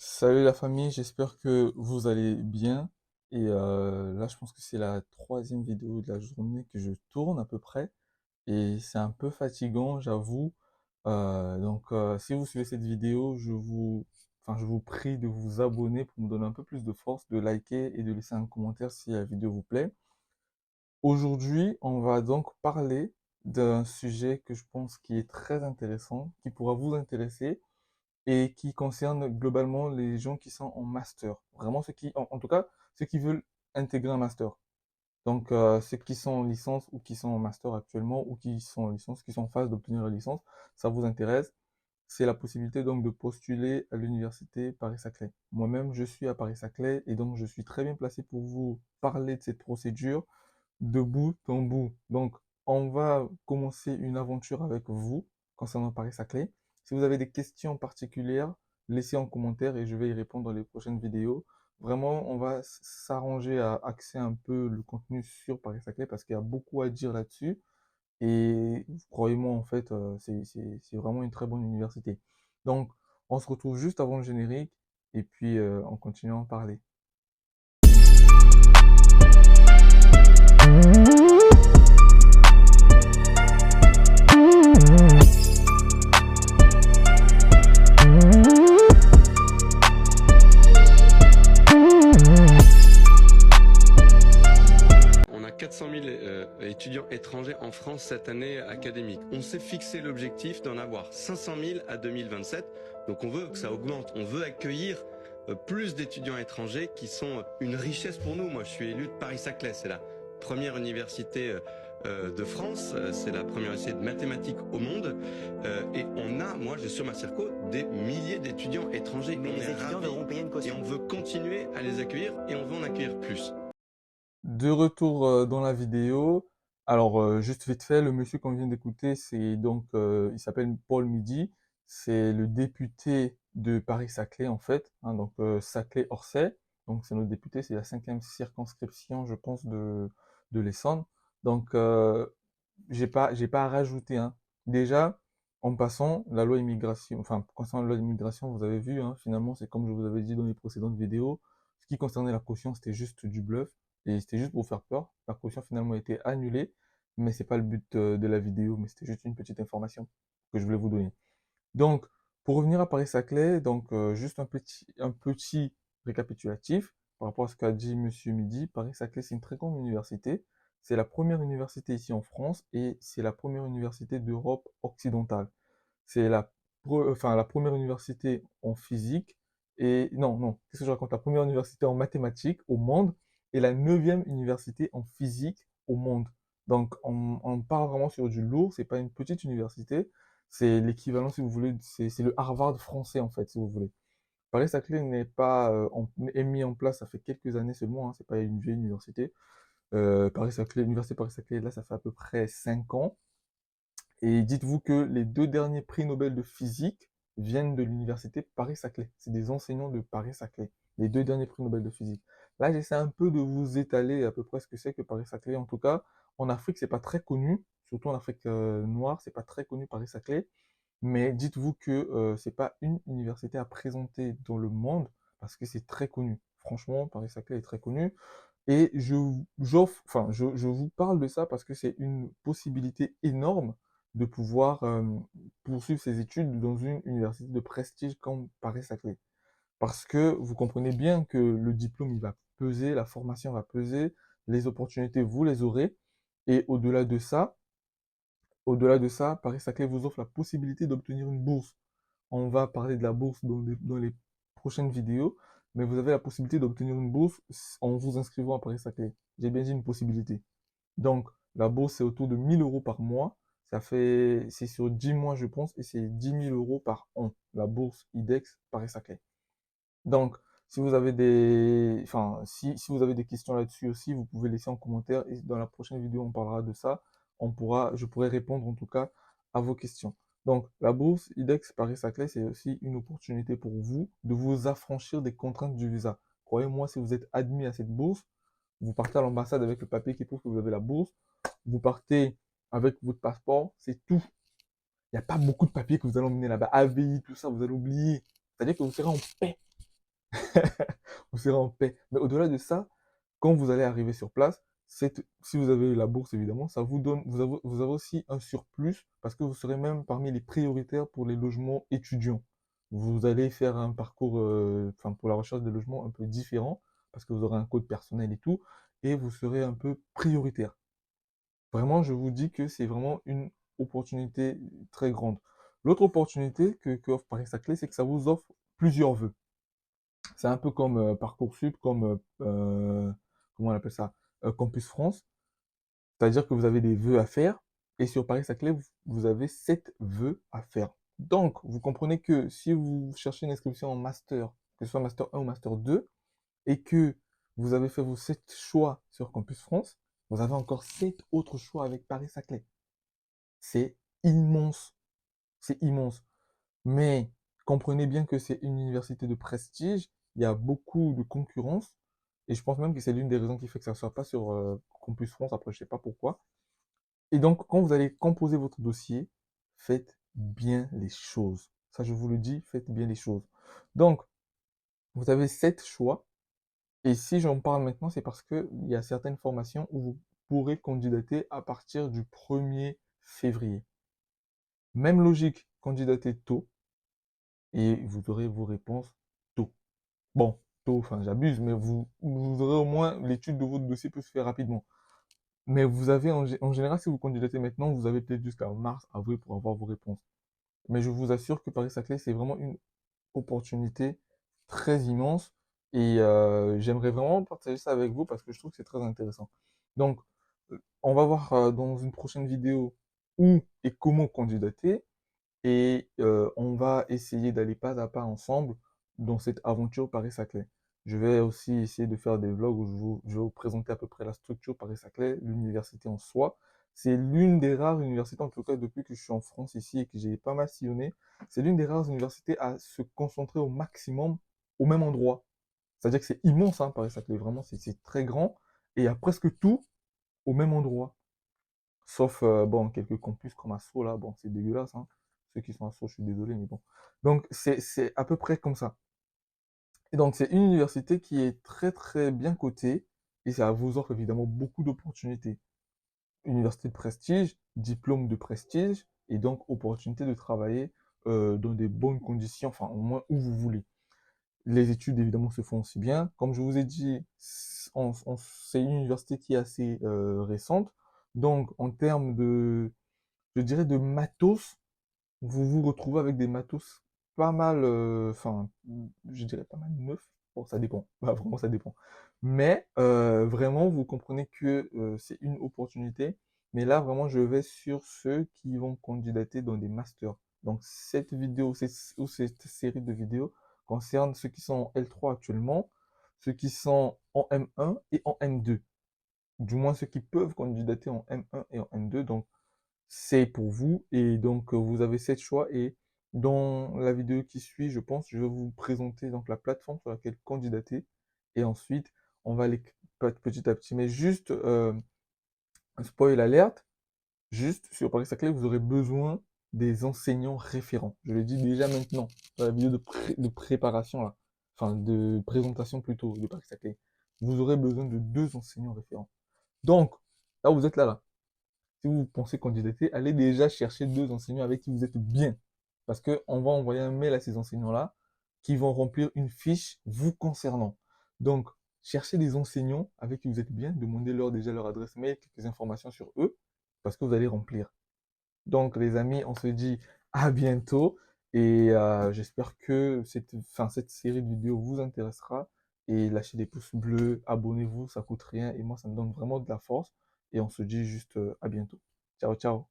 Salut la famille, j'espère que vous allez bien. Là, je pense que c'est la troisième vidéo de la journée que je tourne à peu près. Et c'est un peu fatigant, j'avoue. Si vous suivez cette vidéo, je vous prie de vous abonner pour me donner un peu plus de force, de liker et de laisser un commentaire si la vidéo vous plaît. Aujourd'hui, on va donc parler d'un sujet que je pense qui est très intéressant, qui pourra vous intéresser et qui concerne globalement les gens qui sont en master. Vraiment ceux qui, en tout cas, ceux qui veulent intégrer un master. Ceux qui sont en licence ou qui sont en master actuellement ou qui sont en licence, qui sont en phase d'obtenir la licence, ça vous intéresse. C'est la possibilité donc de postuler à l'université Paris-Saclay. Moi-même, je suis à Paris-Saclay et donc je suis très bien placé pour vous parler de cette procédure de bout en bout. Donc, on va commencer une aventure avec vous concernant Paris-Saclay. Si vous avez des questions particulières, laissez en commentaire et je vais y répondre dans les prochaines vidéos. Vraiment, on va s'arranger à axer un peu le contenu sur Paris-Saclay parce qu'il y a beaucoup à dire là-dessus. Et croyez-moi, en fait, c'est vraiment une très bonne université. Donc, on se retrouve juste avant le générique et puis on continue à en parler. On a 400 000 étudiants étrangers en France cette année académique. On s'est fixé l'objectif d'en avoir 500 000 à 2027. Donc on veut que ça augmente. On veut accueillir plus d'étudiants étrangers qui sont une richesse pour nous. Moi, je suis élu de Paris-Saclay. C'est la première université de France. C'est la première université de mathématiques au monde. Et on a, moi, sur ma circo, des milliers d'étudiants étrangers. Mais les étudiants devront payer une Et caution. on veut continuer à les accueillir et on veut en accueillir plus. De retour dans la vidéo. Alors, juste vite fait, le monsieur qu'on vient d'écouter, il s'appelle Paul Midi. C'est le député de Paris-Saclay, en fait. Hein, Saclay-Orsay. Donc, c'est notre député. C'est la cinquième circonscription, je pense, de l'Essonne. Donc, euh, j'ai pas à rajouter, hein. Déjà, en passant, la loi immigration, enfin, concernant la loi immigration, vous avez vu, hein, finalement, c'est comme je vous avais dit dans les précédentes vidéos. Ce qui concernait la caution, c'était juste du bluff. Et c'était juste pour faire peur. La caution finalement a été annulée, mais c'est pas le but de la vidéo, mais c'était juste une petite information que je voulais vous donner. Donc, pour revenir à Paris-Saclay, juste un petit récapitulatif par rapport à ce qu'a dit Monsieur Midi. Paris-Saclay, c'est une très grande université. C'est la première université ici en France et c'est la première université d'Europe occidentale. C'est la première université en physique et non, qu'est-ce que je raconte? La première université en mathématiques au monde et la neuvième université en physique au monde. Donc, on parle vraiment sur du lourd. C'est pas une petite université. C'est l'équivalent, si vous voulez, c'est le Harvard français en fait, si vous voulez. Paris-Saclay n'est pas est mis en place, ça fait quelques années seulement. Hein, c'est pas une vieille université. Paris-Saclay, l'université Paris-Saclay, là, ça fait à peu près 5 ans. Et dites-vous que les deux derniers prix Nobel de physique viennent de l'université Paris-Saclay. C'est des enseignants de Paris-Saclay. Les deux derniers prix Nobel de physique. Là, j'essaie un peu de vous étaler à peu près ce que c'est que Paris-Saclay. En tout cas, en Afrique, c'est pas très connu. Surtout en Afrique noire, c'est pas très connu Paris-Saclay. Mais dites-vous que c'est pas une université à présenter dans le monde parce que c'est très connu. Franchement, Paris-Saclay est très connu. Et je vous parle de ça parce que c'est une possibilité énorme de pouvoir poursuivre ses études dans une université de prestige comme Paris-Saclay. Parce que vous comprenez bien que le diplôme, il va peser, la formation va peser, les opportunités, vous les aurez. Et au-delà de ça, Paris-Saclay vous offre la possibilité d'obtenir une bourse. On va parler de la bourse dans les prochaines vidéos, mais vous avez la possibilité d'obtenir une bourse en vous inscrivant à Paris-Saclay. J'ai bien dit une possibilité. Donc, la bourse, c'est autour de 1000 euros par mois. C'est sur 10 mois, je pense, et c'est 10 000 euros par an, la bourse IDEX Paris-Saclay. Donc, si vous avez des questions là-dessus aussi, vous pouvez laisser en commentaire et dans la prochaine vidéo, on parlera de ça. Je pourrai répondre en tout cas à vos questions. Donc, la bourse IDEX Paris-Saclay, c'est aussi une opportunité pour vous de vous affranchir des contraintes du visa. Croyez-moi, si vous êtes admis à cette bourse, vous partez à l'ambassade avec le papier qui prouve que vous avez la bourse, vous partez avec votre passeport, c'est tout. Il n'y a pas beaucoup de papiers que vous allez emmener là-bas. AVI, tout ça, vous allez oublier. C'est-à-dire que vous serez en paix. Vous serez en paix. Mais au-delà de ça, quand vous allez arriver sur place, si vous avez la bourse évidemment, ça vous donne, vous avez aussi un surplus parce que vous serez même parmi les prioritaires pour les logements étudiants. Vous allez faire un parcours, enfin pour la recherche de logements un peu différent parce que vous aurez un code personnel et tout, et vous serez un peu prioritaire. Vraiment, je vous dis que c'est vraiment une opportunité très grande. L'autre opportunité que offre Paris-Saclay, c'est que ça vous offre plusieurs vœux. C'est un peu comme Parcoursup, comme, comment on appelle ça, Campus France. C'est-à-dire que vous avez des vœux à faire, et sur Paris-Saclay, vous avez 7 vœux à faire. Donc, vous comprenez que si vous cherchez une inscription en master, que ce soit master 1 ou master 2, et que vous avez fait vos 7 choix sur Campus France, vous avez encore 7 autres choix avec Paris-Saclay. C'est immense. C'est immense. Mais comprenez bien que c'est une université de prestige, il y a beaucoup de concurrence, et je pense même que c'est l'une des raisons qui fait que ça ne soit pas sur Campus France, après je sais pas pourquoi. Et donc, quand vous allez composer votre dossier, faites bien les choses. Ça, je vous le dis, faites bien les choses. Donc, vous avez 7 choix, et si j'en parle maintenant, c'est parce qu'il y a certaines formations où vous pourrez candidater à partir du 1er février. Même logique, candidatez tôt, et vous aurez vos réponses tôt. Bon, tôt, enfin j'abuse, mais vous aurez au moins l'étude de votre dossier peut se faire rapidement. Mais vous avez en général, si vous candidatez maintenant, vous avez peut-être jusqu'à mars, avril pour avoir vos réponses. Mais je vous assure que Paris-Saclay, c'est vraiment une opportunité très immense et j'aimerais vraiment partager ça avec vous parce que je trouve que c'est très intéressant. Donc, on va voir dans une prochaine vidéo où et comment candidater. Et on va essayer d'aller pas à pas ensemble dans cette aventure Paris-Saclay. Je vais aussi essayer de faire des vlogs où je vais vous présenter à peu près la structure Paris-Saclay, l'université en soi. C'est l'une des rares universités, en tout cas depuis que je suis en France ici et que j'ai pas mal sillonné, c'est l'une des rares universités à se concentrer au maximum au même endroit. C'est-à-dire que c'est immense, hein, Paris-Saclay, vraiment, c'est très grand. Et il y a presque tout au même endroit. Sauf, bon, quelques campus comme à Sceaux, là, bon, c'est dégueulasse, hein. Ceux qui sont à Sceaux, je suis désolé, mais bon. Donc, c'est à peu près comme ça. Et donc, c'est une université qui est très, très bien cotée, et ça vous offre évidemment beaucoup d'opportunités. Université de prestige, diplôme de prestige, et donc opportunité de travailler dans des bonnes conditions, enfin, au moins où vous voulez. Les études, évidemment, se font aussi bien. Comme je vous ai dit, c'est une université qui est assez récente. Donc, en termes de, je dirais, de matos, vous vous retrouvez avec des matos pas mal, enfin, je dirais pas mal neufs. Bon, ça dépend. Bah, vraiment, ça dépend. Mais vraiment, vous comprenez que c'est une opportunité. Mais là, vraiment, je vais sur ceux qui vont candidater dans des masters. Donc, cette vidéo, ou cette série de vidéos concerne ceux qui sont en L3 actuellement, ceux qui sont en M1 et en M2. Du moins, ceux qui peuvent candidater en M1 et en M2. Donc, c'est pour vous. Et donc, vous avez 7 choix. Et dans la vidéo qui suit, je pense, je vais vous présenter donc la plateforme sur laquelle candidater. Et ensuite, on va aller petit à petit. Mais juste, spoil alerte, juste sur Paris-Saclay, vous aurez besoin des enseignants référents. Je le dis déjà maintenant, dans la vidéo de préparation, là. Enfin, de présentation plutôt de Paris-Saclay. Vous aurez besoin de 2 enseignants référents. Donc, là, vous êtes là. Si vous pensez candidater, allez déjà chercher 2 enseignants avec qui vous êtes bien. Parce qu'on va envoyer un mail à ces enseignants-là qui vont remplir une fiche vous concernant. Donc, cherchez des enseignants avec qui vous êtes bien, demandez-leur déjà leur adresse mail, quelques informations sur eux, parce que vous allez remplir. Donc, les amis, on se dit à bientôt et j'espère que cette série de vidéos vous intéressera. Et lâchez des pouces bleus, abonnez-vous, ça coûte rien et moi, ça me donne vraiment de la force. Et on se dit juste à bientôt. Ciao, ciao.